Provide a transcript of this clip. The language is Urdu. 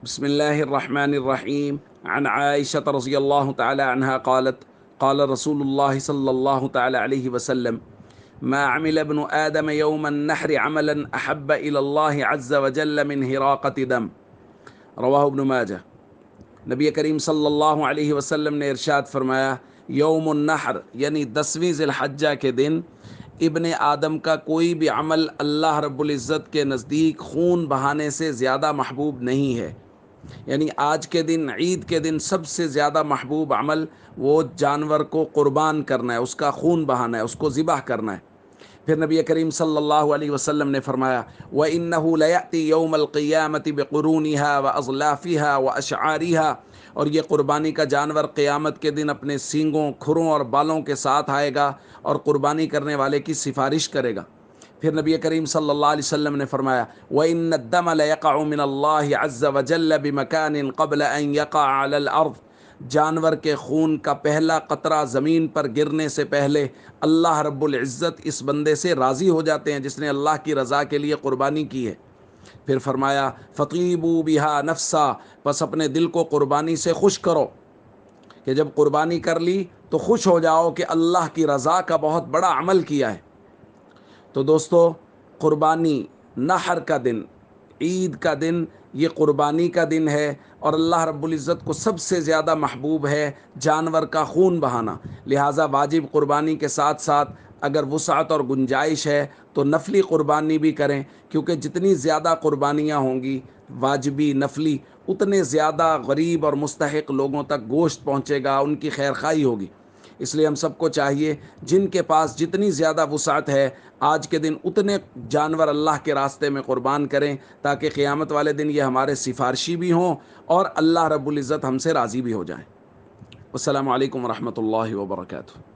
بسم الله الرحمن الرحيم. عن عائشة رضي الله تعالى عنها قالت قال رسول الله صلى الله تعالى عليه وسلم ما عمل ابن آدم يوم النحر عملا أحب إلى الله عز وجل من هراقة دم. رواہ ابن ماجہ۔ نبی کریم صلی اللہ علیہ وسلم نے ارشاد فرمایا، یوم النحر یعنی 10ویں ذی الحجہ کے دن ابن آدم کا کوئی بھی عمل اللہ رب العزت کے نزدیک خون بہانے سے زیادہ محبوب نہیں ہے۔ یعنی آج کے دن، عید کے دن، سب سے زیادہ محبوب عمل وہ جانور کو قربان کرنا ہے، اس کا خون بہانا ہے، اس کو ذبح کرنا ہے۔ پھر نبی کریم صلی اللہ علیہ وسلم نے فرمایا، وَإِنَّهُ لَيَأْتِي يَوْمَ الْقِيَامَةِ بِقُرُونِهَا وَأَظْلَافِهَا وَأَشْعَارِهَا، اور یہ قربانی کا جانور قیامت کے دن اپنے سینگوں، کھروں اور بالوں کے ساتھ آئے گا اور قربانی کرنے والے کی سفارش کرے گا۔ پھر نبی کریم صلی اللہ علیہ وسلم نے فرمایا، وَإِنَّ الدَّمَ لَيَقَعُ مِنَ اللَّهِ عَزَّ وَجَلَّ بِمَكَانٍ قَبْلَ أَن يَقَعَ عَلَى الْأَرْضِ، جانور کے خون کا پہلا قطرہ زمین پر گرنے سے پہلے اللہ رب العزت اس بندے سے راضی ہو جاتے ہیں جس نے اللہ کی رضا کے لیے قربانی کی ہے۔ پھر فرمایا، فَطِيبُوا بِهَا نَفْسًا، پس اپنے دل کو قربانی سے خوش کرو، کہ جب قربانی کر لی تو خوش ہو جاؤ کہ اللہ کی رضا کا بہت بڑا عمل کیا ہے۔ تو دوستو، قربانی، نحر کا دن، عید کا دن، یہ قربانی کا دن ہے، اور اللہ رب العزت کو سب سے زیادہ محبوب ہے جانور کا خون بہانا۔ لہٰذا واجب قربانی کے ساتھ ساتھ اگر وسعت اور گنجائش ہے تو نفلی قربانی بھی کریں، کیونکہ جتنی زیادہ قربانیاں ہوں گی واجبی، نفلی، اتنے زیادہ غریب اور مستحق لوگوں تک گوشت پہنچے گا، ان کی خیرخواہی ہوگی۔ اس لیے ہم سب کو چاہیے جن کے پاس جتنی زیادہ وسعت ہے آج کے دن اتنے جانور اللہ کے راستے میں قربان کریں، تاکہ قیامت والے دن یہ ہمارے سفارشی بھی ہوں اور اللہ رب العزت ہم سے راضی بھی ہو جائیں۔ السلام علیکم ورحمۃ اللہ وبرکاتہ۔